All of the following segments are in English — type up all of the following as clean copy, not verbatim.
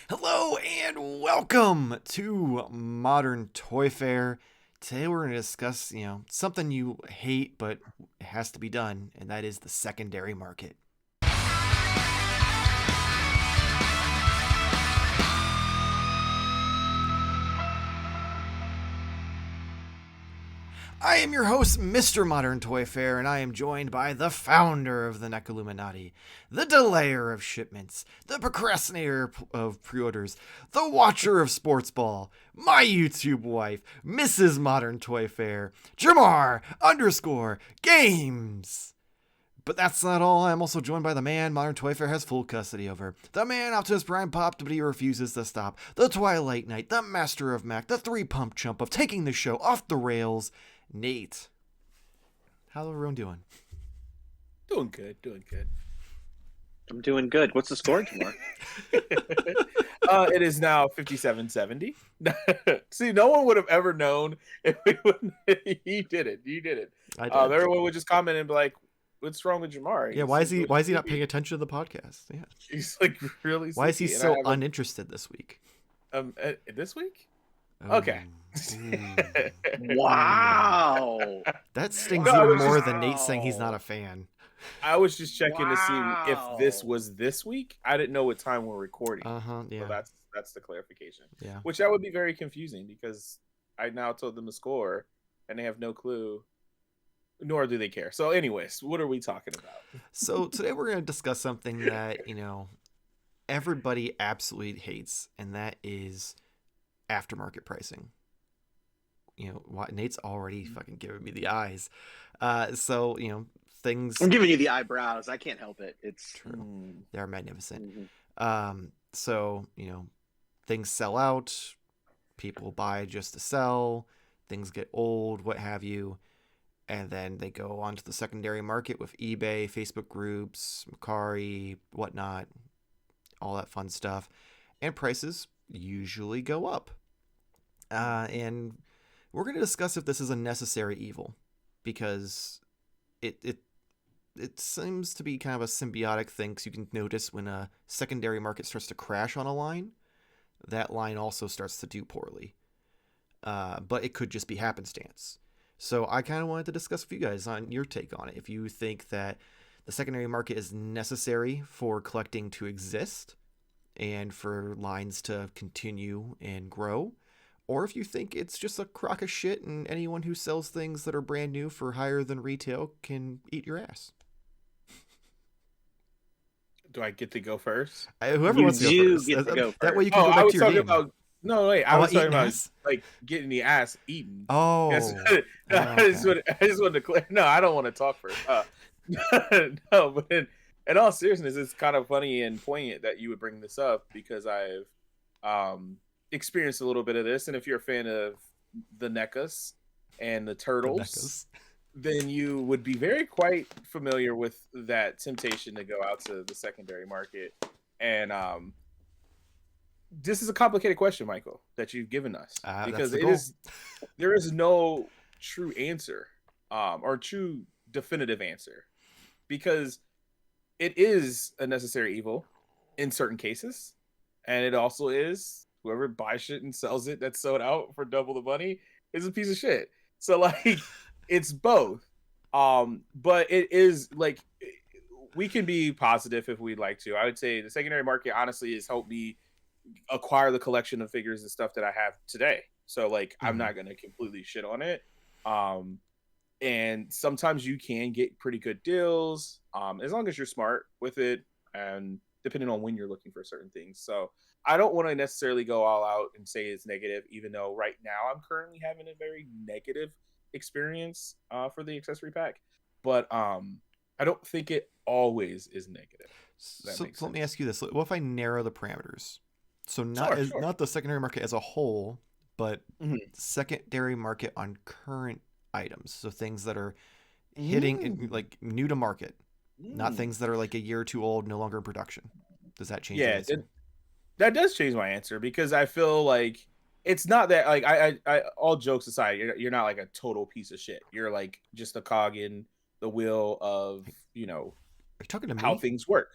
Hello and welcome to Modern Toy Fair. Today we're going to discuss, something you hate but it has to be done, and that is the secondary market. I am your host, Mr. Modern Toy Fair, and I am joined by the founder of the NEC Illuminati, the delayer of shipments, the procrastinator of pre-orders, the watcher of sports ball, my YouTube wife, Mrs. Modern Toy Fair, Jarmar _ games. But that's not all. I'm also joined by the man Modern Toy Fair has full custody over. The man Optimus Prime popped, but he refuses to stop. The Twilight Knight, the master of Mac, the three-pump chump of taking the show off the rails, Nate. How's everyone doing? Doing good. I'm doing good. What's the score, Jamar? It is now 57-70. See, no one would have ever known if we wouldn't. You did it. I did. Everyone would just comment and be like, "What's wrong with Jamar?" Yeah, why is he not paying attention to the podcast? Yeah, he's like really. Why is he so uninterested this week? This week? Okay. Wow. That stings even more than Nate saying he's not a fan. I was just checking to see if this was this week. I didn't know what time we're recording. Yeah. So that's the clarification. Yeah. Which that would be very confusing because I now told them the score and they have no clue, nor do they care. So anyways, what are we talking about? So today we're going to discuss something that, everybody absolutely hates, and that is aftermarket pricing. Nate's already fucking giving me the eyes. So, things. I'm giving you the eyebrows. I can't help it. It's true. They are magnificent. So, things sell out. People buy just to sell. Things get old, what have you. And then they go onto the secondary market with eBay, Facebook groups, Mercari, whatnot, all that fun stuff. And prices usually go up. And we're going to discuss if this is a necessary evil, because it seems to be kind of a symbiotic thing, because you can notice when a secondary market starts to crash on a line, that line also starts to do poorly. But it could just be happenstance. So I kind of wanted to discuss with you guys on your take on it. If you think that the secondary market is necessary for collecting to exist and for lines to continue and grow, or if you think it's just a crock of shit and anyone who sells things that are brand new for higher than retail can eat your ass. Do I get to go first? Whoever wants to go first. Get to go first. That way you can go back to your game. No, wait. I was talking about ass? like getting the ass eaten. Oh, Yes. I just wanted to clear. No, I don't want to talk first. No, but in all seriousness, it's kind of funny and poignant that you would bring this up, because I've experienced a little bit of this. And if you're a fan of the NECAs and the Turtles, then you would be quite familiar with that temptation to go out to the secondary market. And this is a complicated question, Michael, that you've given us, because there is no true answer, or true definitive answer, because it is a necessary evil in certain cases, and it also is whoever buys shit and sells it that's sold out for double the money is a piece of shit. So like, it's both. But it is like, we can be positive if we'd like to. I would say the secondary market honestly has helped me acquire the collection of figures and stuff that I have today. So like, I'm not going to completely shit on it. And sometimes you can get pretty good deals, as long as you're smart with it, and depending on when you're looking for certain things. So I don't want to necessarily go all out and say it's negative, even though right now I'm currently having a very negative experience for the accessory pack. But I don't think it always is negative. So let me ask you this. What if I narrow the parameters? So not the secondary market as a whole, but secondary market on current items. So things that are hitting like new to market, not things that are like a year or two old, no longer in production. Does that change? Yeah, that does change my answer, because I feel like it's not that, like, I all jokes aside, you're not like a total piece of shit. You're like just a cog in the wheel of, Are you talking to me? how things work.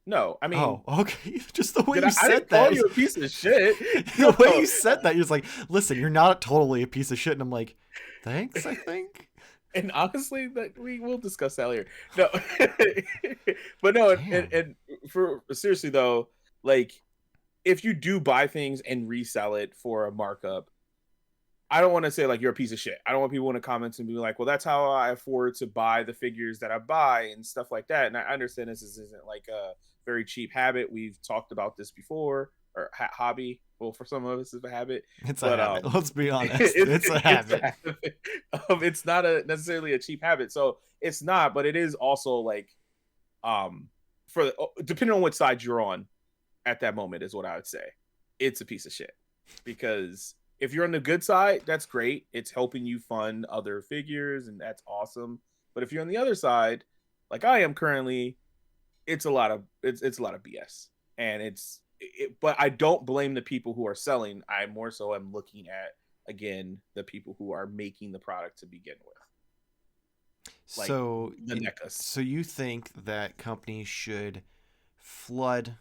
No, I mean, oh, okay. Just the way I you said didn't that. call you a piece of shit. The way you said that, you're just like, listen, you're not totally a piece of shit. And I'm like, thanks, I think. And honestly, that we will discuss that later. No, but no, and for seriously though, like if you do buy things and resell it for a markup, I don't want to say like you're a piece of shit. I don't want people in the comments and be like, well, that's how I afford to buy the figures that I buy and stuff like that. And I understand this isn't like a very cheap habit. We've talked about this before, or hobby. Well, for some of us, it's a habit. It's a habit. Let's be honest. It's a habit. It's not necessarily a cheap habit. So it's not, but it is also like, for depending on which side you're on at that moment is what I would say. It's a piece of shit because if you're on the good side, that's great. It's helping you fund other figures, and that's awesome. But if you're on the other side, like I am currently, it's a lot of BS, and but I don't blame the people who are selling. I more so am looking at again the people who are making the product to begin with. Like so the NECAs. So you think that companies should flood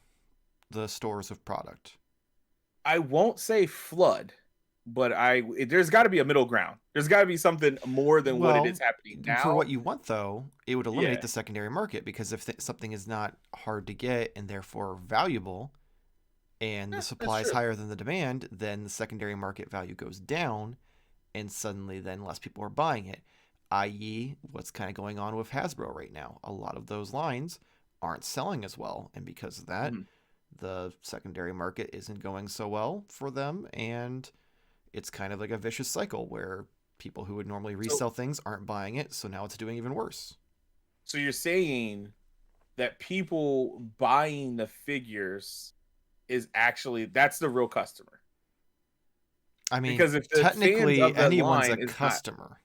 the stores of product? I won't say flood, but there's got to be a middle ground. There's got to be something more than what it is happening now. For what you want, though, it would eliminate the secondary market, because if something is not hard to get and therefore valuable, and the supply is higher than the demand, then the secondary market value goes down, and suddenly then less people are buying it, i.e. what's kind of going on with Hasbro right now. A lot of those lines aren't selling as well, and because of that, the secondary market isn't going so well for them, and it's kind of like a vicious cycle where people who would normally resell things aren't buying it, so now it's doing even worse. So you're saying that people buying the figures is actually, that's the real customer? I mean, because if technically anyone's a customer.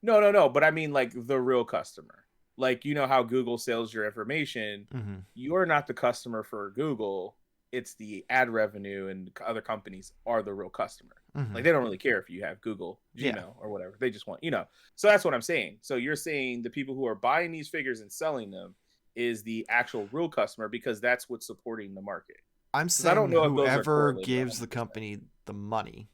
No, but I mean like the real customer. Like, you know how Google sells your information. You're not the customer for Google. It's the ad revenue, and other companies are the real customer. Like, they don't really care if you have Google, or whatever. They just want, So that's what I'm saying. So you're saying the people who are buying these figures and selling them is the actual real customer, because that's what's supporting the market. I'm saying I don't know whoever gives the company the money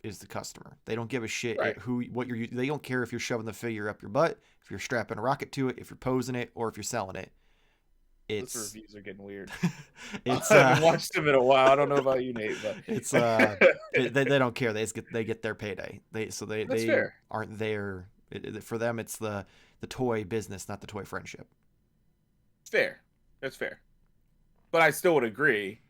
is the customer. They don't give a shit they don't care if you're shoving the figure up your butt, if you're strapping a rocket to it, if you're posing it, or if you're selling it. Those reviews are getting weird. I haven't watched them in a while. I don't know about you, Nate, but it's they don't care. They get their payday. They aren't there for them. It's the toy business, not the toy friendship. Fair. That's fair. But I still would agree.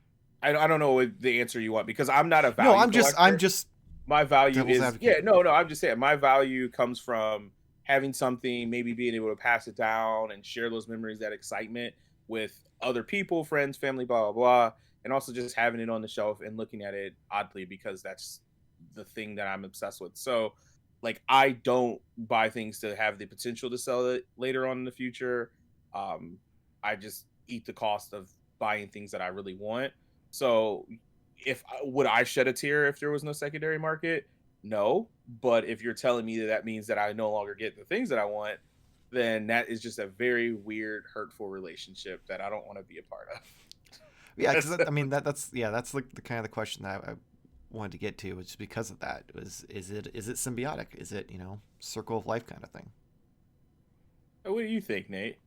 I don't know what the answer you want, because I'm not a value collector. I'm just my value is advocate. I'm just saying my value comes from having something, maybe being able to pass it down and share those memories, that excitement with other people, friends, family, blah, blah, blah. And also just having it on the shelf and looking at it oddly, because that's the thing that I'm obsessed with. So like, I don't buy things to have the potential to sell it later on in the future. I just eat the cost of buying things that I really want. So would I shed a tear if there was no secondary market? No. But if you're telling me that means that I no longer get the things that I want, then that is just a very weird, hurtful relationship that I don't want to be a part of. Yeah, because I mean that's like the kind of the question that I wanted to get to, which is because of that. Is it symbiotic? Is it circle of life kind of thing? What do you think, Nate?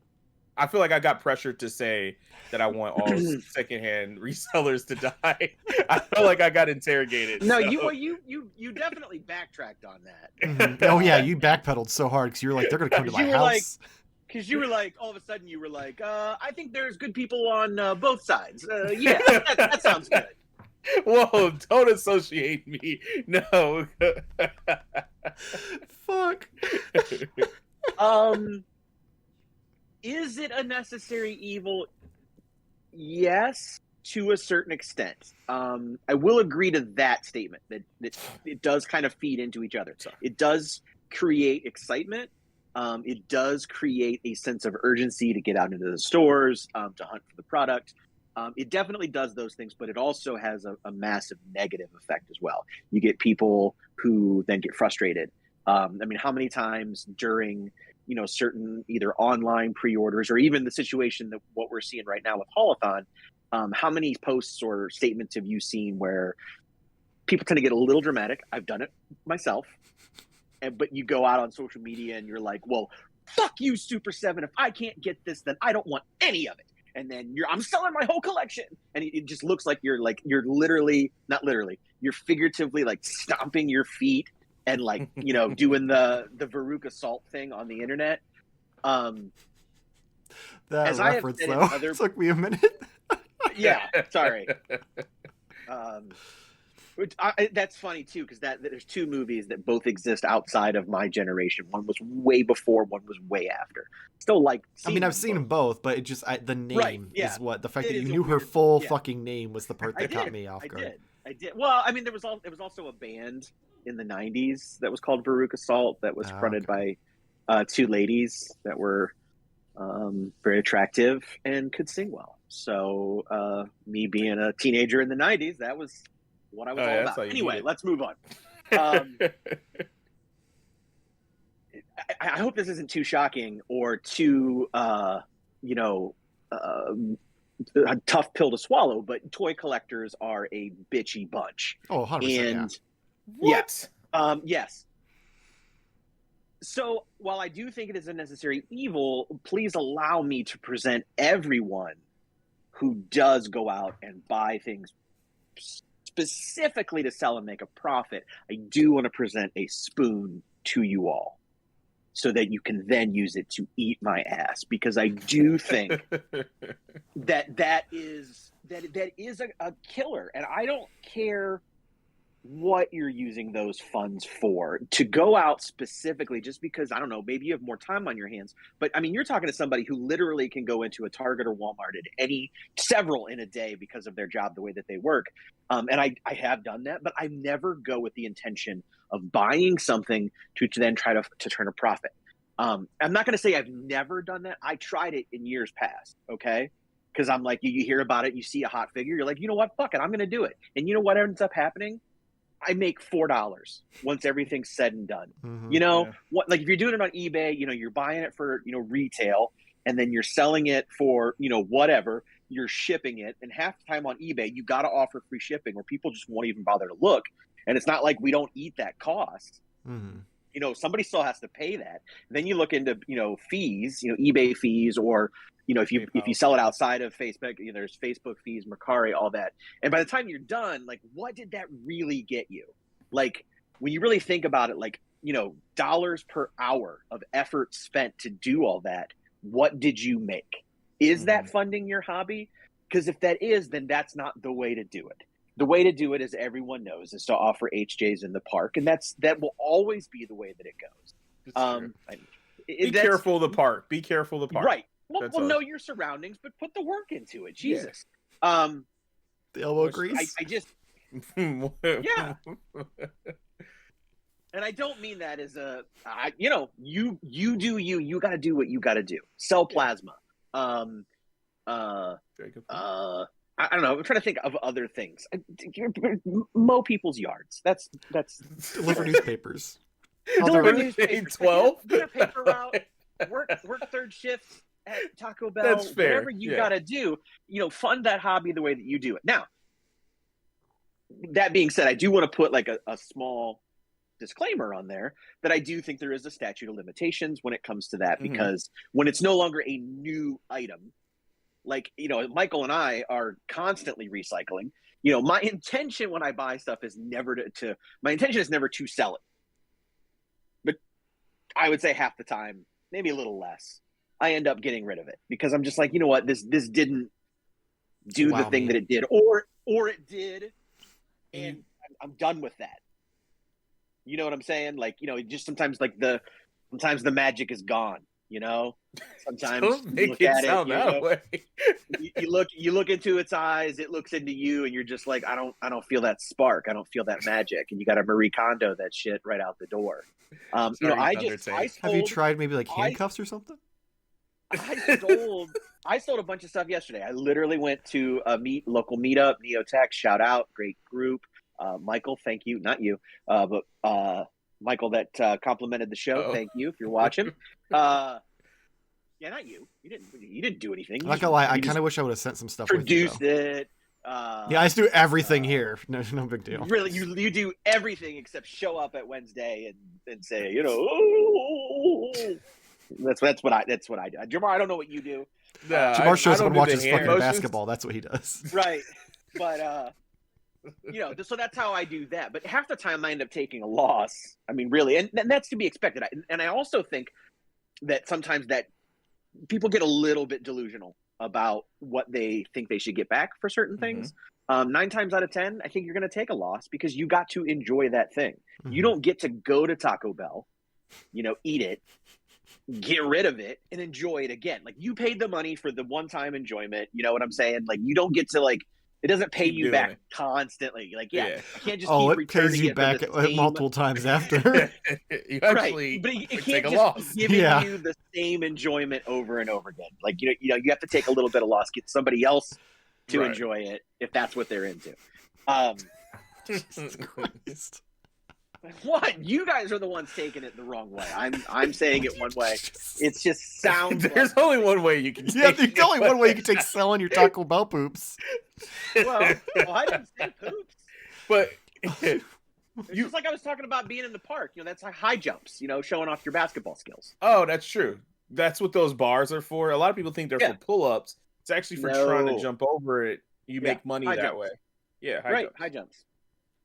I feel like I got pressured to say that I want all secondhand resellers to die. I feel like I got interrogated. No, you definitely backtracked on that. Oh yeah, you backpedaled so hard because you were like, they're gonna come to my house. Because you were like, all of a sudden you were like, I think there's good people on both sides. Yeah, that sounds good. Whoa, don't associate me. No. Fuck. Is it a necessary evil? Yes, to a certain extent. I will agree to that statement, that it does kind of feed into each other. It does create excitement. It does create a sense of urgency to get out into the stores, to hunt for the product. It definitely does those things, but it also has a massive negative effect as well. You get people who then get frustrated. I mean, how many times during certain either online pre-orders or even the situation that what we're seeing right now with Holothon, how many posts or statements have you seen where people tend to get a little dramatic? I've done it myself. But you go out on social media and you're like, well, fuck you, Super 7. If I can't get this, then I don't want any of it. And then I'm selling my whole collection. And it just looks like you're literally, not literally, you're figuratively like stomping your feet and like, doing the Veruca Salt thing on the internet. That reference, though, took me a minute. Yeah, sorry. That's funny too, because there's two movies that both exist outside of my generation. One was way before, one was way after. Still like. I've seen them both, but it just the name is what the fact that you knew her full fucking name was the part that caught me off guard. I did. Well, I mean, there was also a band in the '90s that was called Veruca Salt that was fronted by two ladies that were very attractive and could sing well. So me being a teenager in the '90s, that was what I was all about. Anyway, let's move on. I hope this isn't too shocking or too, a tough pill to swallow, but toy collectors are a bitchy bunch. Oh, 100%. And what? Yes. So while I do think it is a necessary evil, please allow me to present everyone who does go out and buy things specifically to sell and make a profit. I do want to present a spoon to you all so that you can then use it to eat my ass, because I do think that is a killer. And I don't care what you're using those funds for, to go out specifically just because, I don't know, maybe you have more time on your hands. But I mean, you're talking to somebody who literally can go into a Target or Walmart at several in a day because of their job, the way that they work. And I have done that, but I never go with the intention of buying something to then try to turn a profit. I'm not going to say I've never done that. I tried it in years past. Okay. Because I'm like, you hear about it, you see a hot figure, you're like, you know what, fuck it, I'm going to do it. And you know what ends up happening? I make $4 once everything's said and done. Mm-hmm, what, like if you're doing it on eBay, you're buying it for, retail, and then you're selling it for, whatever, you're shipping it. And half the time on eBay, you got to offer free shipping or people just won't even bother to look. And it's not like we don't eat that cost. Mm-hmm. Somebody still has to pay that. Then you look into, fees, eBay fees, or, if you sell it outside of Facebook, there's Facebook fees, Mercari, all that. And by the time you're done, like, what did that really get you? Like, when you really think about it, like, dollars per hour of effort spent to do all that, what did you make? Is that funding your hobby? Because if that is, then that's not the way to do it. The way to do it, as everyone knows, is to offer HJs in the park. And that will always be the way that it goes. Be careful of the park. Be careful of the park. Right. Well, know your surroundings, but put the work into it. Jesus. The elbow grease. I just, yeah. And I don't mean that as you do you. You got to do what you got to do. Sell plasma. I don't know. I'm trying to think of other things. Mow people's yards. That's deliver newspapers. Deliver newspapers. 12. Get a paper route. Work third shift at Taco Bell. That's fair. Whatever you got to do, fund that hobby the way that you do it. Now, that being said, I do want to put like a small disclaimer on there that I do think there is a statute of limitations when it comes to that, because when it's no longer a new item, like, Michael and I are constantly recycling. My intention when I buy stuff is never to sell it. But I would say half the time, maybe a little less, I end up getting rid of it because I'm just like, you know what, this didn't do the thing that it did, or it did, and I'm done with that. You know what I'm saying? Like, just sometimes sometimes the magic is gone. Sometimes don't make it sound that way. you look into its eyes, it looks into you, and you're just like, I don't feel that spark, I don't feel that magic, and you got to Marie Kondo that shit right out the door. Have you tried maybe like handcuffs or something? I sold a bunch of stuff yesterday. I literally went to a local meetup, Neotech, shout out, great group. Michael, thank you, not you, but Michael that complimented the show. Oh. Thank you if you're watching. Yeah, not you. You didn't do anything. I'm not gonna lie. I kind of wish I would have sent some stuff. Produced with you, it. Yeah, I just do everything here. No big deal. Really, you do everything except show up at Wednesday and say, oh. That's what I do. Jarmar, I don't know what you do. Jarmar shows up and watches fucking basketball. That's what he does. Right, but so that's how I do that. But half the time I end up taking a loss. I mean, really, and that's to be expected. And I also think that sometimes that people get a little bit delusional about what they think they should get back for certain things. 9 times out of 10, I think you're going to take a loss because you got to enjoy that thing. You don't get to go to Taco Bell, eat it, get rid of it, and enjoy it again. Like, you paid the money for the one-time enjoyment. You know what I'm saying? Like, you don't get to, like, it doesn't pay you back constantly. Like, you can't just keep it pays you back multiple times after. You actually but it can't just be giving you the same enjoyment over and over again. Like, you have to take a little bit of loss, get somebody else to enjoy it if that's what they're into. Jesus Christ. What? You guys are the ones taking it the wrong way. I'm saying it one way. It just sounds. There's only one way you can. There's only one way you can take selling your Taco Bell poops. Well, I didn't say poops. But it's just like I was talking about being in the park. That's like high jumps. Showing off your basketball skills. Oh, that's true. That's what those bars are for. A lot of people think they're for pull-ups. It's actually for trying to jump over it. You make money that way. Yeah, high jumps.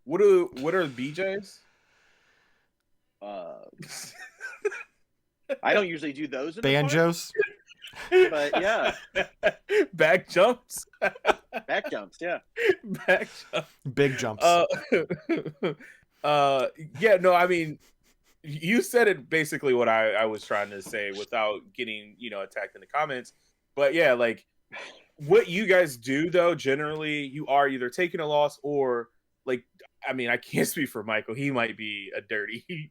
What are BJs? I don't usually do those in banjos, but yeah, back jumps, back jumps, yeah, back jumps, big jumps. Yeah, no, I mean, you said it basically what I was trying to say without getting attacked in the comments. But yeah, like what you guys do though, generally you are either taking a loss or like, I mean, I can't speak for Michael. He might be a dirty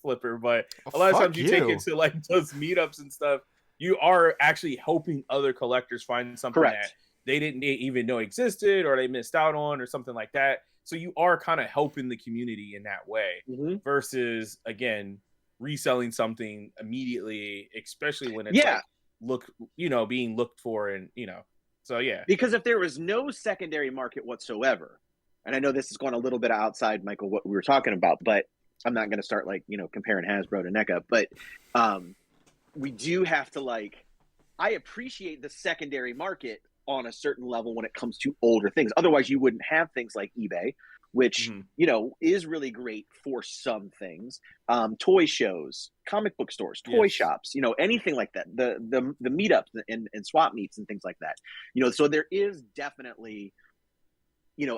flipper, but a lot of times you take it to like those meetups and stuff. You are actually helping other collectors find something that they didn't even know existed or they missed out on or something like that. So you are kind of helping the community in that way versus, again, reselling something immediately, especially when it's being looked for and, so yeah. Because if there was no secondary market whatsoever, and I know this is going a little bit outside, Michael, what we were talking about, but I'm not going to start comparing Hasbro to NECA, but we do have to I appreciate the secondary market on a certain level when it comes to older things. Otherwise, you wouldn't have things like eBay, which, is really great for some things. Toy shows, comic book stores, toy shops, anything like that. The meetups and swap meets and things like that. So there is definitely,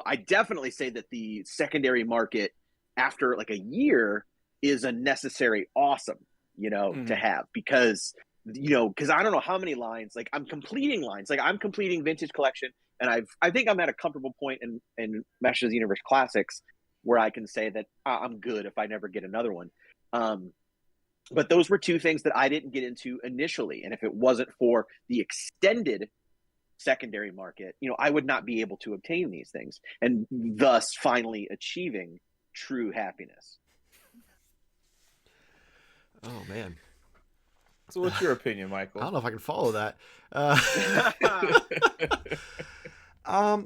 I definitely say that the secondary market after a year is a necessary awesome, to have because I don't know how many lines, I'm completing lines, I'm completing vintage collection. And I think I'm at a comfortable point in Masters of the Universe Classics where I can say that I'm good if I never get another one. But those were two things that I didn't get into initially. And if it wasn't for the extended secondary market, I would not be able to obtain these things and thus finally achieving true happiness. Oh, man. So what's your opinion, Michael? I don't know if I can follow that.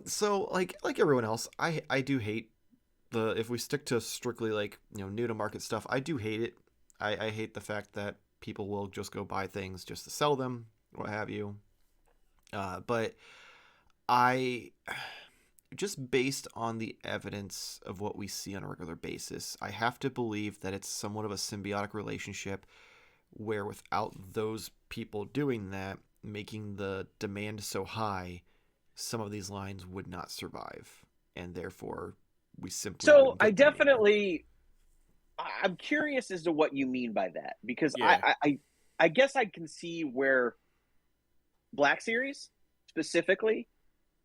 So like everyone else, I do hate if we stick to strictly new to market stuff, I do hate it. I hate the fact that people will just go buy things just to sell them, what have you. But I just based on the evidence of what we see on a regular basis, I have to believe that it's somewhat of a symbiotic relationship where without those people doing that, making the demand so high, some of these lines would not survive. And therefore, we simply... So I'm curious as to what you mean by that. Because I guess I can see where Black Series specifically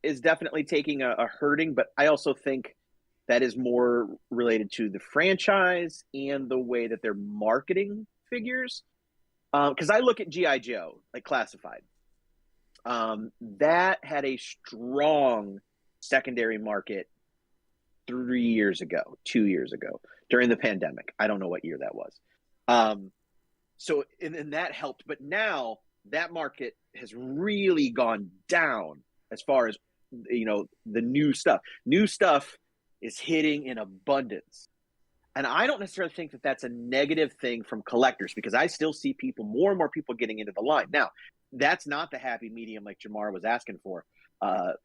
is definitely taking a hurting, but I also think that is more related to the franchise and the way that they're marketing figures. Because I look at G.I. Joe, Classified. That had a strong secondary market 2 years ago, during the pandemic. I don't know what year that was. So and that helped, but now that market has really gone down as far as, you know, the new stuff. New stuff is hitting in abundance. And I don't necessarily think that that's a negative thing from collectors, because I still see more and more people getting into the line. Now, that's not the happy medium like Jarmar was asking for.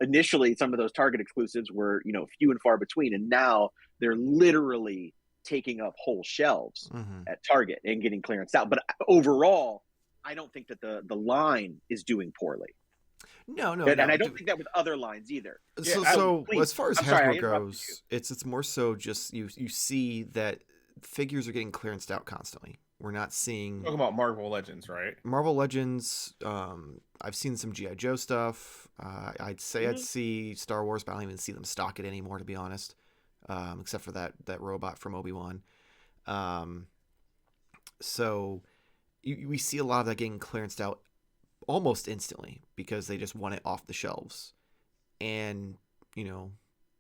Initially, some of those Target exclusives were, you know, few and far between, and now they're literally taking up whole shelves at Target and getting clearance out. But overall, I don't think that the line is doing poorly. No, and I don't think that with other lines either. So as far as Hasbro goes, it's more so just you see that figures are getting clearanced out constantly. We're not seeing... Talking about Marvel Legends, right? Marvel Legends, I've seen some G.I. Joe stuff. I'd say I'd see Star Wars, but I don't even see them stock it anymore, to be honest, except for that robot from Obi-Wan. So we see a lot of that getting clearanced out almost instantly because they just want it off the shelves. And, you know,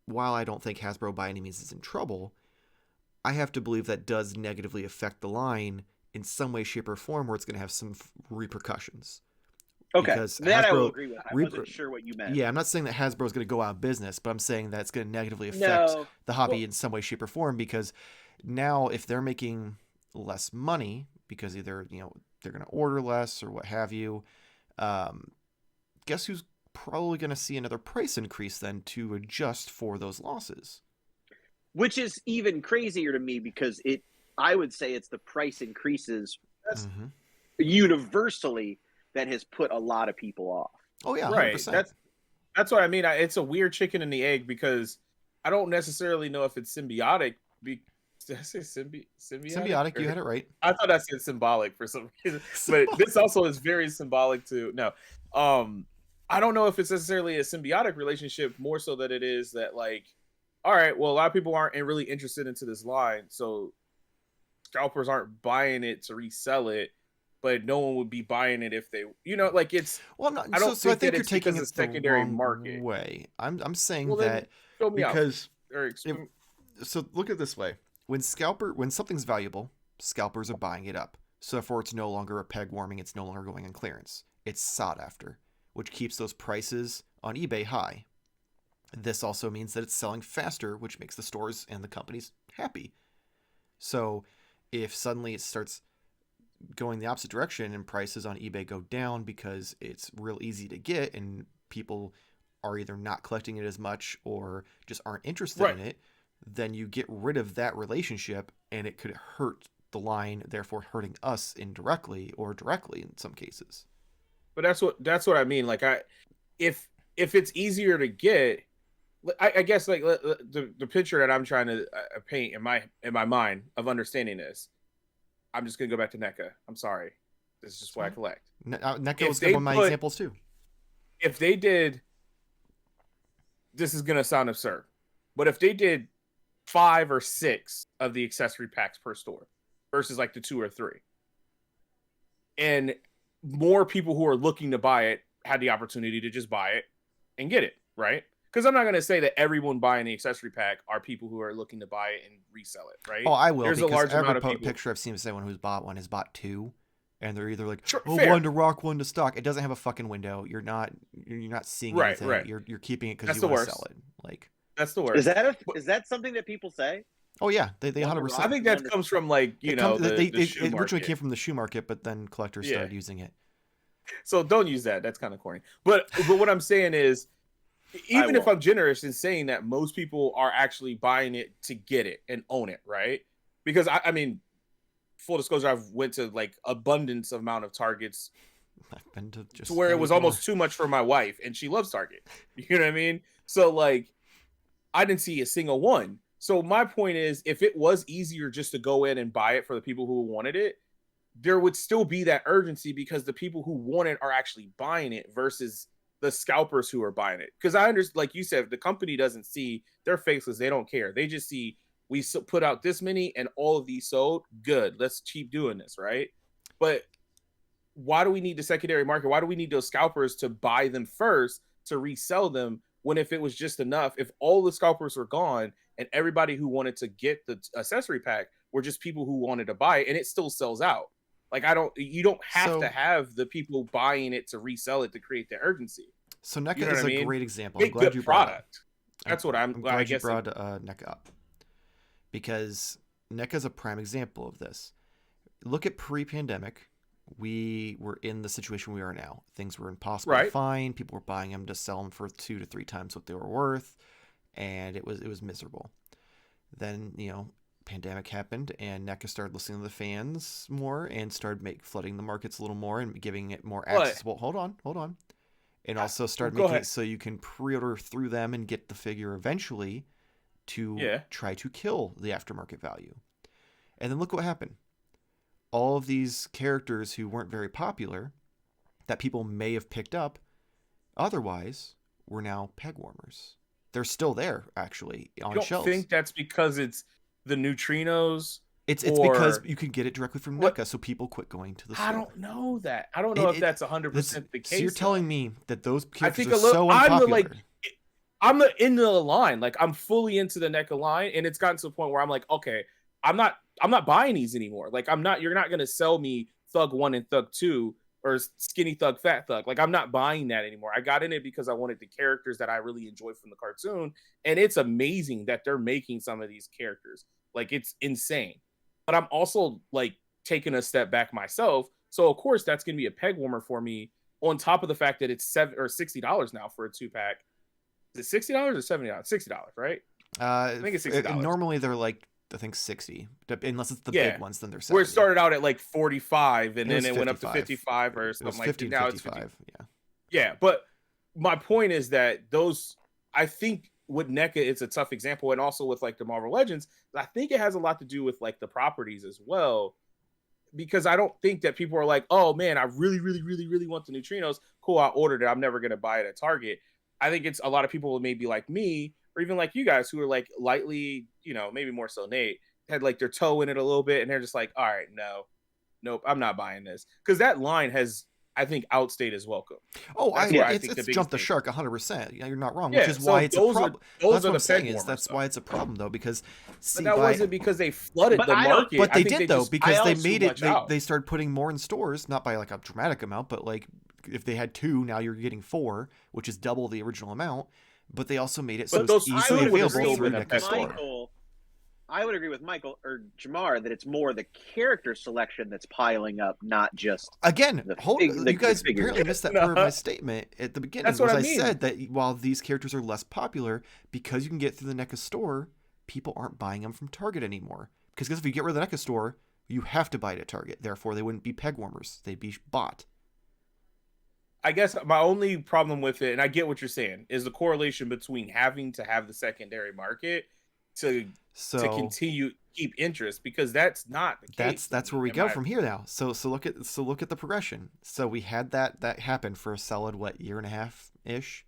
while I don't think Hasbro by any means is in trouble, I have to believe that does negatively affect the line in some way, shape, or form, where it's going to have some repercussions. Okay, because that Hasbro, I will agree with. I wasn't sure what you meant. Yeah, I'm not saying that Hasbro is going to go out of business, but I'm saying that it's going to negatively affect the hobby in some way, shape, or form, because now if they're making less money because either, you know, they're going to order less or what have you, guess who's probably going to see another price increase then to adjust for those losses? Which is even crazier to me, because I would say it's the price increases universally that has put a lot of people off. Oh yeah, 100%. Right. That's what I mean. It's a weird chicken and the egg, because I don't necessarily know if it's symbiotic. Did I say symbiotic? Symbiotic, you had it right. I thought I said symbolic for some reason, but this also is very symbolic too. No, I don't know if it's necessarily a symbiotic relationship, more so that it is that, like, all right, well, a lot of people aren't really interested into this line, so scalpers aren't buying it to resell it, but no one would be buying it if they, you know, like, it's. Well, I'm not, I don't so I think you're it's taking it the secondary wrong market way. I'm saying well, that because so look at it this way: when something's valuable, scalpers are buying it up. So therefore, it's no longer a peg warming. It's no longer going on clearance. It's sought after, which keeps those prices on eBay high. This also means that it's selling faster, which makes the stores and the companies happy. So if suddenly it starts going the opposite direction and prices on eBay go down because it's real easy to get and people are either not collecting it as much or just aren't interested in it, then you get rid of that relationship and it could hurt the line, therefore hurting us indirectly or directly in some cases. But that's what I mean. Like, if it's easier to get, I guess, like, the picture that I'm trying to paint in my mind of understanding this, I'm just gonna go back to NECA. I'm sorry, this is just what I collect. NECA was one of my examples too. If they did, this is gonna sound absurd, but if they did 5 or 6 of the accessory packs per store versus like the 2 or 3, and more people who are looking to buy it had the opportunity to just buy it and get it, right? Because I'm not going to say that everyone buying the accessory pack are people who are looking to buy it and resell it, right? Oh, I will. There's because a large every amount of people. Picture I've seen of someone who's bought one has bought 2, and they're either like, sure, one to rock, one to stock. It doesn't have a fucking window. You're not seeing anything. Right. You're keeping it because you want to sell it. Like, that's the worst. Is that something that people say? Oh yeah, they 100%. I think that comes from, like, the shoe it market. originally came from the shoe market, but then collectors started using it. So don't use that. That's kind of corny. But what I'm saying is, even if I'm generous in saying that most people are actually buying it to get it and own it, right? Because I mean, full disclosure, I've went to like abundance amount of Targets I've been to where it was almost too much for my wife, and she loves Target. You know what I mean? So, like, I didn't see a single one. So my point is, if it was easier just to go in and buy it for the people who wanted it, there would still be that urgency because the people who want it are actually buying it versus the scalpers who are buying it. Because I understand, like you said, the company doesn't see, they're faceless. They don't care. They just see, we put out this many and all of these sold. Good. Let's keep doing this, right? But why do we need the secondary market? Why do we need those scalpers to buy them first to resell them when if it was just enough, if all the scalpers were gone and everybody who wanted to get the accessory pack were just people who wanted to buy it, and it still sells out. Like you don't have to have the people buying it to resell it to create the urgency. So NECA is a great example. I'm glad you brought it. That's what I'm glad you brought NECA up, because NECA is a prime example of this. Look at pre-pandemic. We were in the situation we are now. Things were impossible to find. People were buying them to sell them for 2 to 3 times what they were worth, and it was miserable. Then, pandemic happened, and NECA started listening to the fans more and started flooding the markets a little more and giving it more accessible. Hold on. And also started making it so you can pre-order through them and get the figure eventually to try to kill the aftermarket value. And then look what happened. All of these characters who weren't very popular that people may have picked up otherwise were now peg warmers. They're still there, actually, on shelves. You don't think that's because it's the neutrinos? It's because you can get it directly from NECA, so people quit going to the store. I don't know that. I don't know if that's 100% the case. So you're telling me that those characters are so unpopular. I'm into the line. Like, I'm fully into the NECA line, and it's gotten to a point where I'm like, okay, I'm not buying these anymore. Like, you're not going to sell me Thug 1 and Thug 2 or Skinny Thug, Fat Thug. Like, I'm not buying that anymore. I got in it because I wanted the characters that I really enjoyed from the cartoon, and it's amazing that they're making some of these characters. Like, it's insane. But I'm also, like, taking a step back myself. So, of course, that's going to be a peg warmer for me, on top of the fact that it's $60 now for a 2-pack. Is it $60 or $70? $60, right? I think it's $60. Normally, they're like, I think 60, unless it's the big ones, then they're 70. Where it started out at like 45, and then it went up to 55 or something like that. Now it's 55. Yeah, but my point is that I think with NECA, it's a tough example, and also with like the Marvel Legends, I think it has a lot to do with like the properties as well, because I don't think that people are like, oh man, I really, really, really, really want the neutrinos. Cool, I ordered it. I'm never gonna buy it at Target. I think it's a lot of people maybe like me, or even like you guys, who are like lightly, maybe more so Nate, had like their toe in it a little bit, and they're just like, all right, nope, I'm not buying this, because that line has, I think, outstayed its welcome. Oh, it's jumped the shark 100%. You're not wrong, which is why it's a problem. That's what I'm saying that's why it's a problem, though, because that wasn't because they flooded the market. But they did, though, because they made it. They started putting more in stores, not by like a dramatic amount, but like if they had 2, now you're getting 4, which is double the original amount. But they also made it so it's easily available through NECA store. I would agree with Michael or Jarmar that it's more the character selection that's piling up, not just you guys apparently missed that part of my statement at the beginning. That's what I said, that while these characters are less popular, because you can get through the NECA store, people aren't buying them from Target anymore. Because if you get rid of the NECA store, you have to buy it at Target. Therefore, they wouldn't be peg warmers; they'd be bought. I guess my only problem with it, and I get what you're saying, is the correlation between having to have the secondary market to continue keep interest, because that's not the case. That's where we go from here now. So look at the progression. So we had that happen for a solid year and a half ish,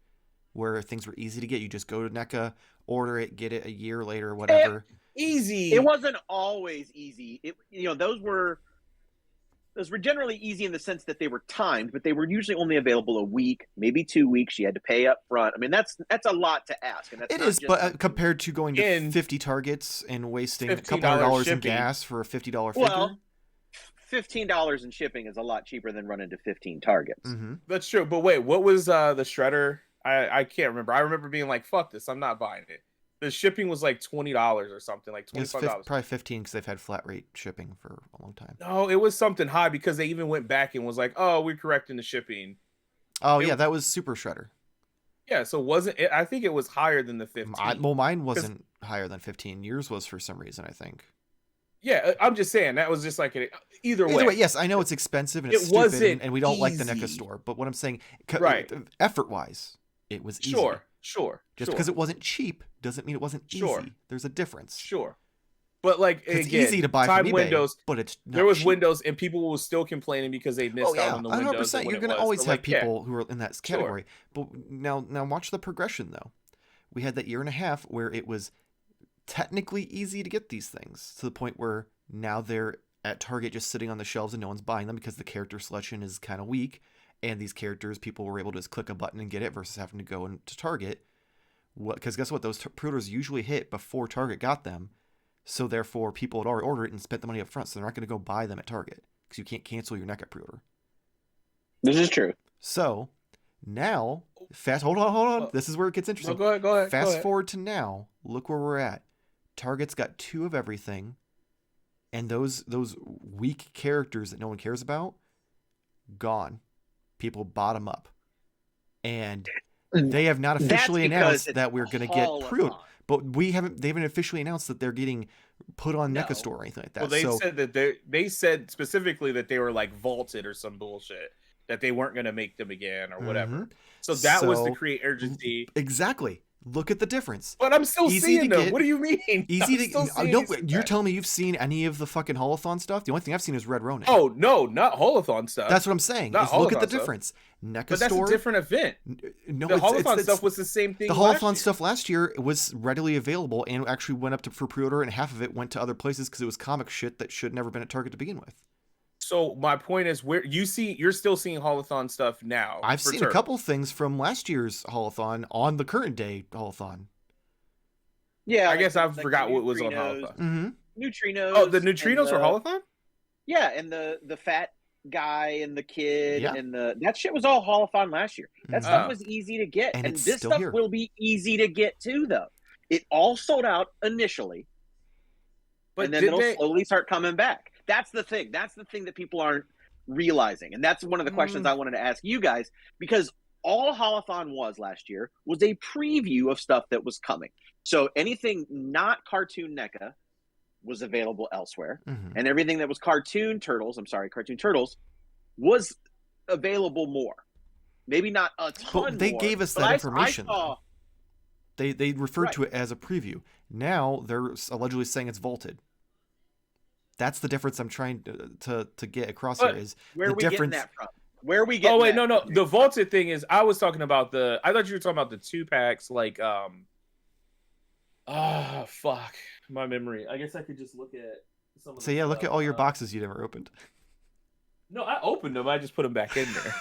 where things were easy to get. You just go to NECA, order it, get it a year later, whatever. Easy. It wasn't always easy. Those were generally easy in the sense that they were timed, but they were usually only available a week, maybe 2 weeks. You had to pay up front. I mean, that's a lot to ask. And that's but compared to going to 50 Targets and wasting a couple $100 in gas for a $50 figure. Well, $15 in shipping is a lot cheaper than running to 15 Targets. Mm-hmm. That's true. But wait, what was the Shredder? I can't remember. I remember being like, fuck this, I'm not buying it. The shipping was like $20 or something, like $25. Probably 15 because they've had flat rate shipping for a long time. No, it was something high because they even went back and was like, "Oh, we're correcting the shipping." Oh yeah, that was Super Shredder. Yeah, so I think it was higher than the 15. Mine wasn't higher than 15. Yours was for some reason, I think. Yeah, I'm just saying that was just like either way. Yes, I know it's expensive and it's stupid, and we don't like the NECA store. But what I'm saying, effort-wise, it was easy. Sure. Just because it wasn't cheap doesn't mean it wasn't easy. There's a difference. Sure. But like, it's easy to buy from eBay, Windows, but it's not there was cheap. Windows, and people were still complaining because they missed out on the Windows. 100%. You're going to always have people who are in that category. But now watch the progression, though. We had that year and a half where it was technically easy to get these things, to the point where now they're at Target just sitting on the shelves and no one's buying them because the character selection is kind of weak. And these characters, people were able to just click a button and get it versus having to go into Target. Because guess what? Those pre-orders usually hit before Target got them. So therefore, people had already ordered it and spent the money up front. So they're not going to go buy them at Target because you can't cancel your NECA pre-order. This is true. So now, hold on. This is where it gets interesting. No, go ahead. Fast forward to now. Look where we're at. Target's got 2 of everything, and those weak characters that no one cares about, gone. People bought them up, and they have not officially announced that we're going to get pre-order. But they haven't officially announced that they're getting put on NECA store or anything like that. Well, said that they said specifically that they were like vaulted or some bullshit, that they weren't going to make them again or whatever. Mm-hmm. So that was to create urgency. Exactly. Look at the difference. But I'm still seeing them. What do you mean? You're telling me you've seen any of the fucking Holothon stuff? The only thing I've seen is Red Ronin. Oh, no, not Holothon stuff. That's what I'm saying. Look at the difference. NECA but that's store, a different event. No, the Holothon stuff was the same thing. The Holothon stuff last year was readily available and actually went up for pre-order, and half of it went to other places because it was comic shit that should never been at Target to begin with. So my point is, you're still seeing Holothon stuff now. I've seen a couple things from last year's Holothon on the current day Holothon. Yeah, I guess I forgot what was on Holothon. Mm-hmm. Neutrinos. Oh, the neutrinos were Holothon? Yeah, and the fat guy and the kid and that shit was all Holothon last year. That stuff was easy to get, and this stuff will be easy to get too. Though it all sold out initially, and then it'll slowly start coming back. That's the thing. That's the thing that people aren't realizing, and that's one of the questions I wanted to ask you guys, because all Holothon was last year was a preview of stuff that was coming. So anything not cartoon NECA was available elsewhere, and everything that was cartoon turtles was available more. Maybe not a ton. But they gave us that information. They referred to it as a preview. Now they're allegedly saying it's vaulted. That's the difference I'm trying to get across here. Is where are we getting that from? Where are we getting? Oh wait, no. The vaulted thing is, I was talking about I thought you were talking about the 2-packs, like fuck my memory. I guess I could just look at some of look at all your boxes you never opened. No, I opened them. I just put them back in there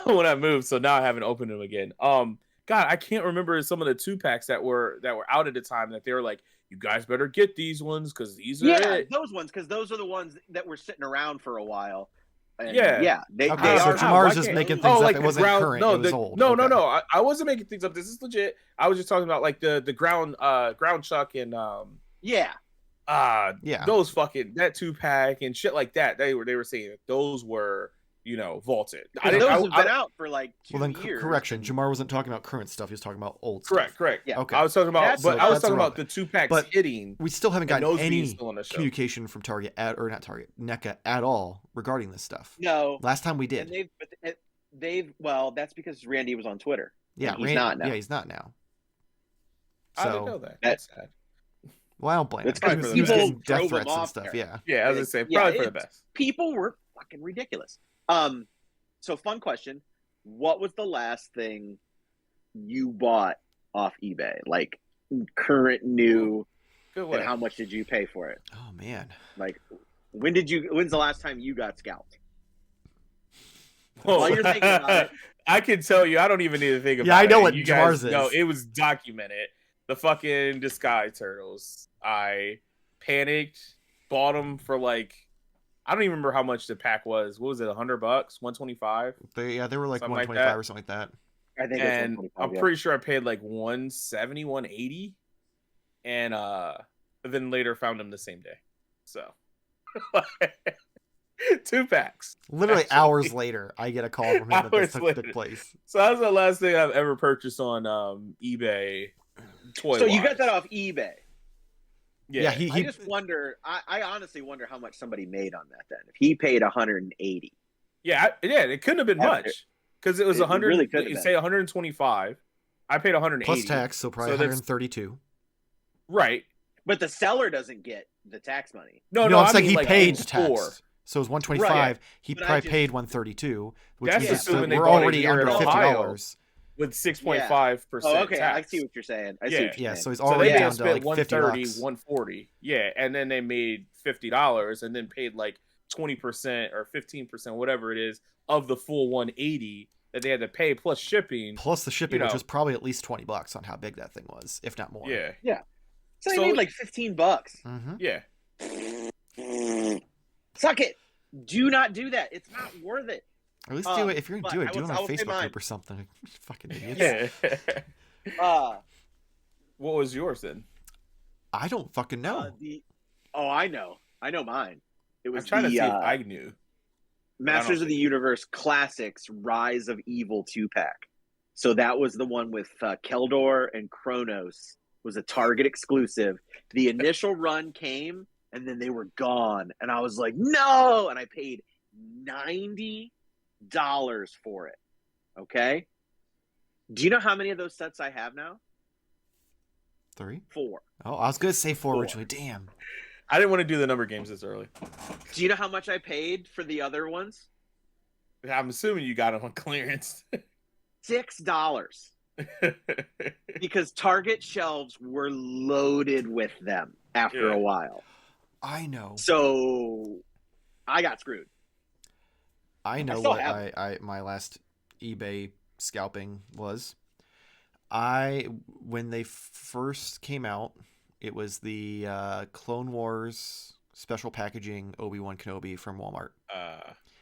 when I moved. So now I haven't opened them again. God, I can't remember some of the 2-packs that were out at the time that they were like, you guys better get these ones because these are it. Those ones, because those are the ones that were sitting around for a while. And they are. So Jarmar's just making things up. It wasn't current. It was old. No. I wasn't making things up. This is legit. I was just talking about like the ground chuck and those fucking that 2-pack and shit like that. They were saying that those were vaulted. Those have been out for like 2 years. Correction. Jamar wasn't talking about current stuff. He was talking about old stuff. Correct. Yeah. Okay. I was talking about, about the 2-packs hitting. We still haven't gotten any communication from Target NECA at all regarding this stuff. No. Last time we did. Well, that's because Randy was on Twitter. Yeah, he's not now. Yeah, he's not now. So, I didn't know that. That's sad. Well, I don't blame him. It's because he was getting death threats and stuff. Yeah, I was gonna say probably for the best. People were fucking ridiculous. So fun question. What was the last thing you bought off eBay? Like current, new, and how much did you pay for it? Oh man. Like when's the last time you got scalped? While you're thinking about it. I can tell you, I don't even need to think about it. Yeah, I know what you Jar's is. No, it was documented. The fucking Disguise Turtles. I panicked, bought them for like, I don't even remember how much the pack was. What was it, $100? $125? They were like $125 like or something like that. I think and I'm pretty sure I paid like $170, $180, and then later found them the same day. So 2-packs. Literally hours later, I get a call from him that this took place. So that's the last thing I've ever purchased on eBay. So you got that off eBay? Yeah. I just wonder. I honestly wonder how much somebody made on that. Then, if he paid 180. Yeah, it couldn't have been much because it was 100. Really you say 125. I paid 180 plus tax, so probably 132. Right, but the seller doesn't get the tax money. No, I'm saying he paid tax. So it was 125. Right. He probably paid 132, which means we're already under $50. With 6.5%. Oh, okay. Tax. I see what you're saying. So he's already down to like 130, $140. Yeah, and then they made $50 and then paid like 20% or 15%, whatever it is, of the full 180 that they had to pay plus shipping. Plus the shipping, which was probably at least $20 on how big that thing was, if not more. Yeah. Yeah. So they made like $15. Mm-hmm. Yeah. Suck it. Do not do that. It's not worth it. Or at least do it. If you're going to do it, do it on a Facebook group or something. Fucking idiots. Yeah. What was yours then? I don't fucking know. I know. I know mine. It was I'm trying to see if I knew. Masters of the Universe Classics Rise of Evil 2-pack. So that was the one with Keldor and Kronos. Was a Target exclusive. The initial run came, and then they were gone. And I was like, no! And I paid $90 for it. Okay? Do you know how many of those sets I have now? 3? 4. Oh, I was going to say 4 originally. Damn. I didn't want to do the number games this early. Do you know how much I paid for the other ones? I'm assuming you got them on clearance. $6. Because Target shelves were loaded with them after a while. I know. So I got screwed. I know what my last eBay scalping was. When they first came out, it was the Clone Wars special packaging Obi-Wan Kenobi from Walmart.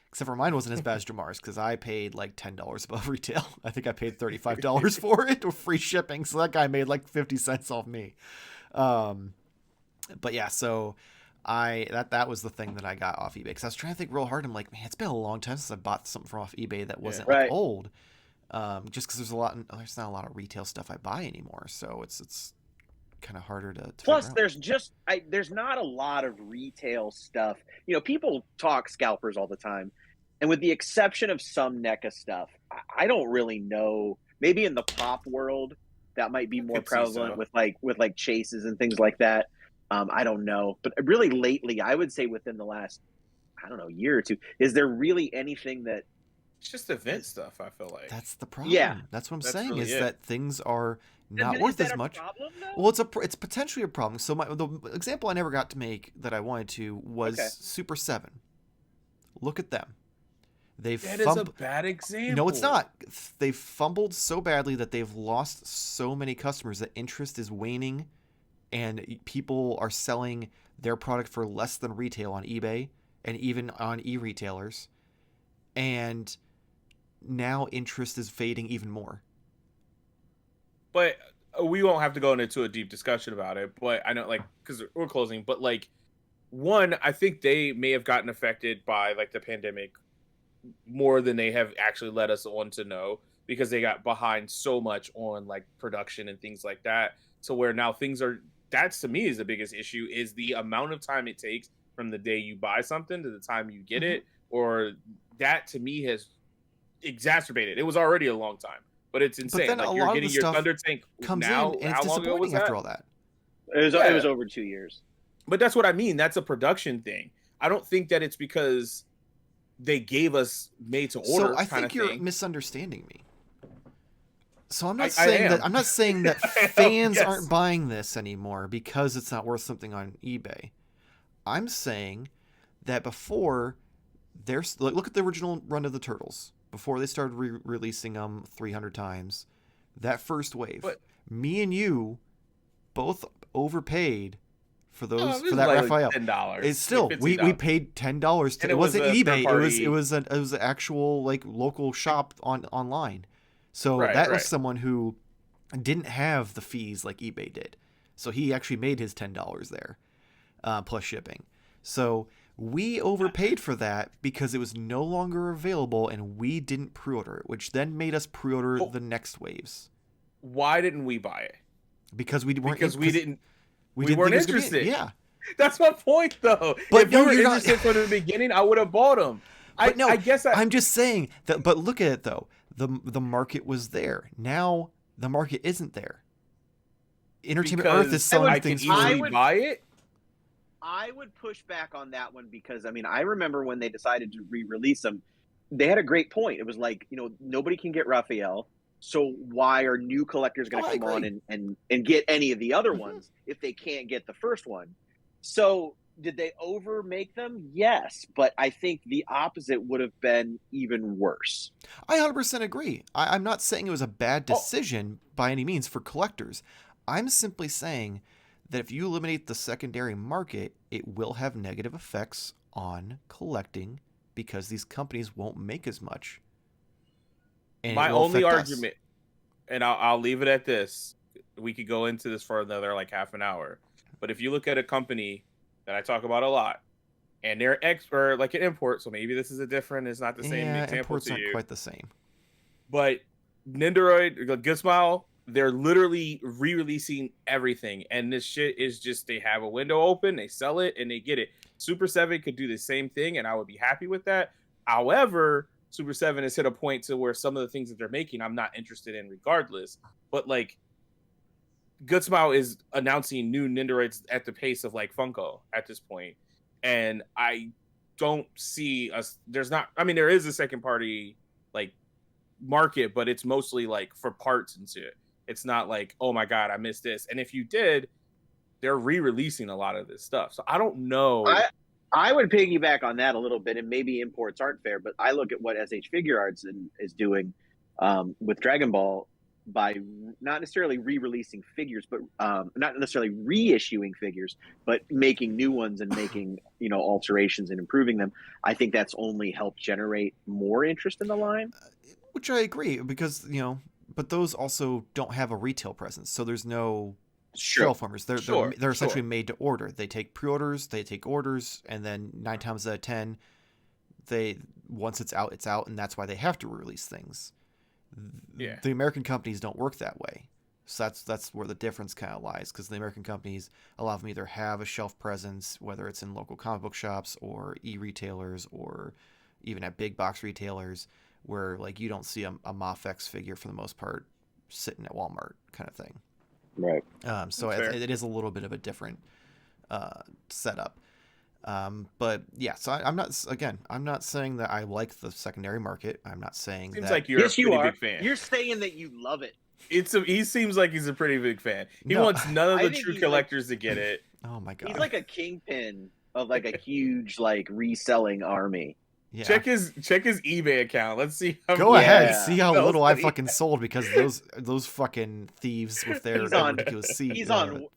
Except for mine wasn't as bad as Jarmar's because I paid like $10 above retail. I think I paid $35 for it with free shipping. So that guy made like 50 cents off me. But yeah, so that was the thing that I got off eBay because I was trying to think real hard. I'm like, man, it's been a long time since I bought something from off eBay that wasn't like old. Just because there's not a lot of retail stuff I buy anymore. So it's kind of harder to plus there's not a lot of retail stuff. People talk scalpers all the time, and with the exception of some NECA stuff, I don't really know. Maybe in the pop world that might be more prevalent with like chases and things like that. I don't know, but really lately I would say within the last year or two, is there really anything that it's just event stuff? I feel like that's the problem. That's what I'm saying really that things are not worth as much. Problem, well, it's potentially a problem. So the example I never got to make that I wanted to was Super 7. Look at them. That is a bad example. No, it's not. They've fumbled so badly that they've lost so many customers that interest is waning, and people are selling their product for less than retail on eBay and even on e-retailers. And now interest is fading even more. But we won't have to go into a deep discussion about it. But I know, because we're closing. But one, I think they may have gotten affected by the pandemic more than they have actually let us on to know, because they got behind so much on production and things like that. So where now things are, that's to me is the biggest issue, is the amount of time it takes from the day you buy something to the time you get it, or that to me has exacerbated. It was already a long time, but it's insane. But then you're getting your Thunder Tank comes now. In and how it's long ago was disappointing after all that? It was over 2 years. But that's what I mean. That's a production thing. I don't think that it's because they gave us made to order. So I think you're misunderstanding me. So I'm not saying that fans aren't buying this anymore because it's not worth something on eBay. I'm saying that before look at the original run of the Turtles. Before they started releasing them 300 times, that first wave, me and you both overpaid for those for that Raphael. $10. It's still we paid $10 to. It wasn't eBay. It was an actual local shop online. So that was someone who didn't have the fees like eBay did. So he actually made his $10 there, plus shipping. So we overpaid for that because it was no longer available and we didn't pre-order it, which then made us pre-order the next waves. Why didn't we buy it? Because we weren't interested. Yeah. That's my point though. But if you were interested from the beginning, I would have bought them. I guess I'm just saying that, but look at it though. The market was there. Now the market isn't there. Entertainment Earth is selling things. I would buy it. I would push back on that one because I remember when they decided to re-release them, they had a great point. It was nobody can get Raphael, so why are new collectors going to come on and get any of the other ones if they can't get the first one? So did they over make them? Yes, but I think the opposite would have been even worse. I 100% agree. I'm not saying it was a bad decision by any means for collectors. I'm simply saying that if you eliminate the secondary market, it will have negative effects on collecting because these companies won't make as much. And my only argument, and I'll leave it at this. We could go into this for another like half an hour. But if you look at a company that I talk about a lot, and they're expert like an import, so maybe this is a different. It's not the same example imports to aren't you. Quite the same. But Nendoroid, Good Smile, they're literally re-releasing everything, and this shit is just they have a window open, they sell it, and they get it. Super 7 could do the same thing, and I would be happy with that. However, Super 7 has hit a point to where some of the things that they're making I'm not interested in regardless. But like Good Smile is announcing new Nendoroids at the pace of like Funko at this point. And I don't see us there's not I mean there is a second party like market, but it's mostly like for parts and shit. It's not like, oh my god, I missed this. And if you did, they're re-releasing a lot of this stuff. So I don't know. I would piggyback on that a little bit, and maybe imports aren't fair, but I look at what SH Figure Arts is doing with Dragon Ball by not necessarily re-releasing figures, but not necessarily reissuing figures, but making new ones and making alterations and improving them. I think that's only helped generate more interest in the line. Which I agree, because but those also don't have a retail presence, so there's no shelf warmers. They're essentially made to order. They take pre-orders, they take orders, and then 9 times out of 10, once it's out, and that's why they have to release things. Yeah. The American companies don't work that way, so that's where the difference kind of lies. Because the American companies, a lot of them either have a shelf presence, whether it's in local comic book shops or e-retailers or even at big box retailers, where like you don't see a Mafex figure for the most part sitting at Walmart kind of thing. Right. So it is a little bit of a different setup. But yeah, so I'm not saying that I like the secondary market. I'm not saying seems that. Like you're a pretty big fan. You're saying that you love it. He seems like he's a pretty big fan. He wants none of the true collectors to get it. Oh my god. He's like a kingpin of like a huge like reselling army. Yeah. Check his eBay account. Let's see. Go ahead, see how little I fucking sold because those fucking thieves with their ridiculous fees.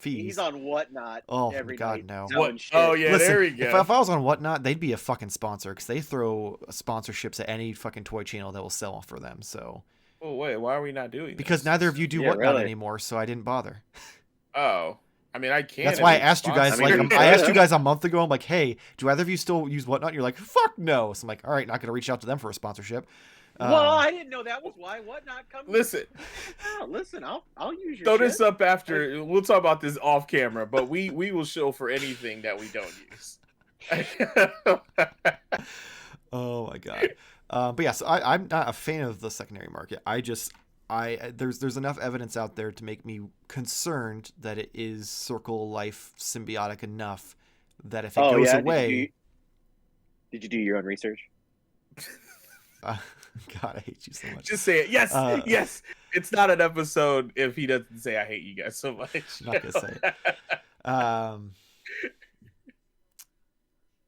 He's on Whatnot. Oh every god, night no. Oh yeah, listen, there we go. If I was on Whatnot, they'd be a fucking sponsor because they throw sponsorships at any fucking toy channel that will sell for them. So. Oh wait, why are we not doing? Because neither of you do Whatnot anymore, so I didn't bother. Oh. I mean, I can't. That's why I asked you guys. I asked you guys a month ago. I'm like, "Hey, do either of you still use Whatnot?" And you're like, "Fuck no." So I'm like, "All right, not gonna reach out to them for a sponsorship." Well, I didn't know that was why Whatnot comes. Listen, I'll use your. Throw this up after. We'll talk about this off camera, but we will show for anything that we don't use. Oh my god. But yeah, so I'm not a fan of the secondary market. There's enough evidence out there to make me concerned that it is Circle Life symbiotic enough that if it goes away. Did you do your own research? God, I hate you so much. Just say it. Yes, yes. It's not an episode if he doesn't say I hate you guys so much. I'm not gonna say it.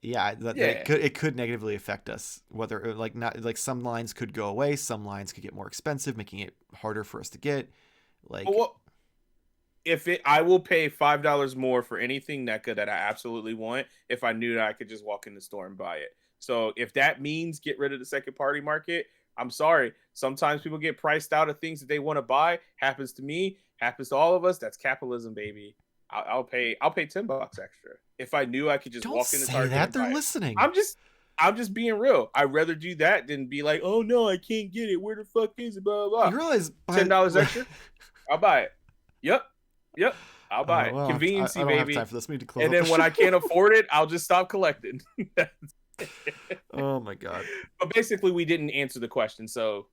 Yeah, it could negatively affect us. Whether some lines could go away, some lines could get more expensive, making it harder for us to get. I will pay $5 more for anything NECA that I absolutely want if I knew that I could just walk in the store and buy it. So if that means get rid of the second party market, I'm sorry. Sometimes people get priced out of things that they want to buy. Happens to me. Happens to all of us. That's capitalism, baby. I'll pay $10 extra if I knew I could just walk in the Target. That they're listening. I'm just being real. I'd rather do that than be like, oh no, I can't get it. Where the fuck is it? Blah blah. You realize $10 extra? I'll buy it. Yep. I'll buy it. Well, Conveniency, I don't baby. Have time for this. We need to close and then when I can't afford it, I'll just stop collecting. Oh my god. But basically, we didn't answer the question, so.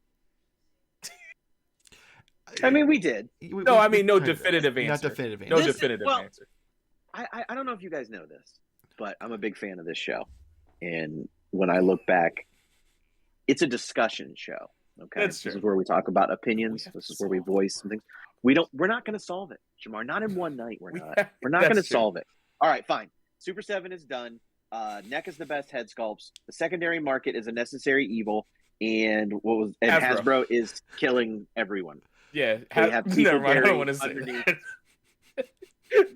I mean, we did. No definitive answer. Not definitive answer. No definitive answer. I don't know if you guys know this, but I'm a big fan of this show. And when I look back, it's a discussion show. Okay. This is where we talk about opinions. This is where we voice some things. We're not going to solve it, Jarmar. Not in one night. We're not going to solve it. All right, fine. Super 7 is done. NEC is the best head sculpts. The secondary market is a necessary evil, and Hasbro is killing everyone. Yeah, have people never mind. I don't want to say that.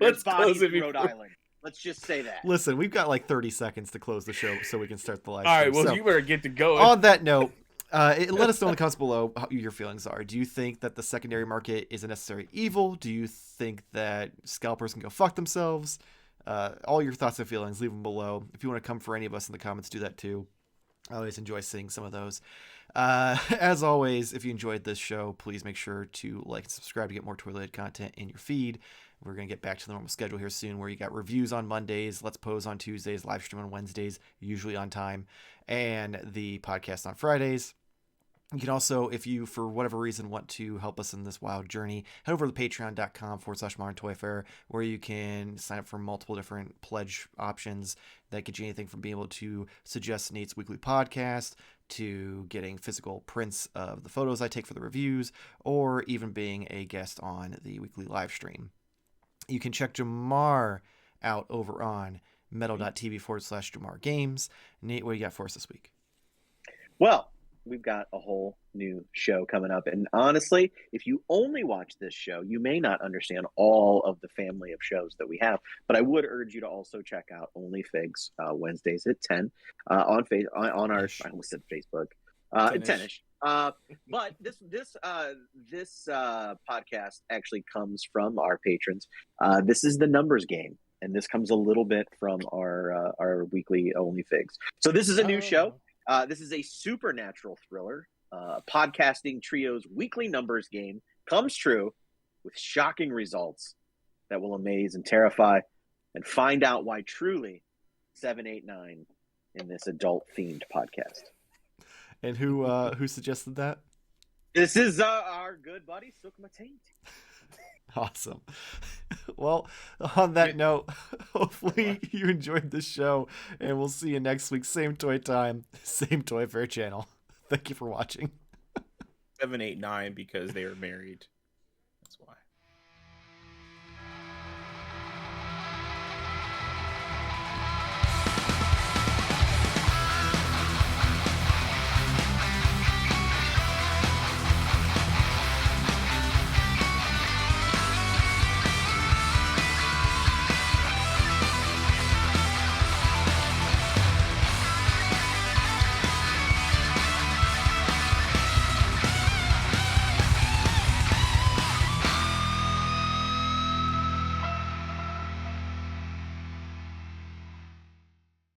Let's close it. Rhode Island. Let's just say that. Listen, we've got like 30 seconds to close the show so we can start the live stream. All right, well, so, you better get to going. On that note, let us know in the comments below how your feelings are. Do you think that the secondary market is a necessary evil? Do you think that scalpers can go fuck themselves? All your thoughts and feelings, leave them below. If you want to come for any of us in the comments, do that too. I always enjoy seeing some of those. As always, if you enjoyed this show, please make sure to like and subscribe to get more toy-related content in your feed. We're going to get back to the normal schedule here soon where you got reviews on Mondays, Let's Pose on Tuesdays, live stream on Wednesdays, usually on time, and the podcast on Fridays. You can also, if you, for whatever reason, want to help us in this wild journey, head over to patreon.com/Modern Toy Fair, where you can sign up for multiple different pledge options that get you anything from being able to suggest Nate's weekly podcast, to getting physical prints of the photos I take for the reviews, or even being a guest on the weekly live stream. You can check Jarmar out over on metal.tv/Jarmar Games. Nate, what do you got for us this week? Well, we've got a whole new show coming up. And honestly, if you only watch this show, you may not understand all of the family of shows that we have. But I would urge you to also check out OnlyFigs Wednesdays at 10 on our, I almost said Facebook, 10-ish. But this podcast actually comes from our patrons. This is the numbers game, and this comes a little bit from our weekly OnlyFigs. So this is a new show. This is a supernatural thriller. Podcasting trio's weekly numbers game comes true with shocking results that will amaze and terrify, and find out why truly 789 in this adult-themed podcast. And who suggested that? This is our good buddy Sukma Taint. Awesome. Well, on that note, hopefully you enjoyed this show, and we'll see you next week. Same toy time, same Toy Fair channel. Thank you for watching. 789 because they are married.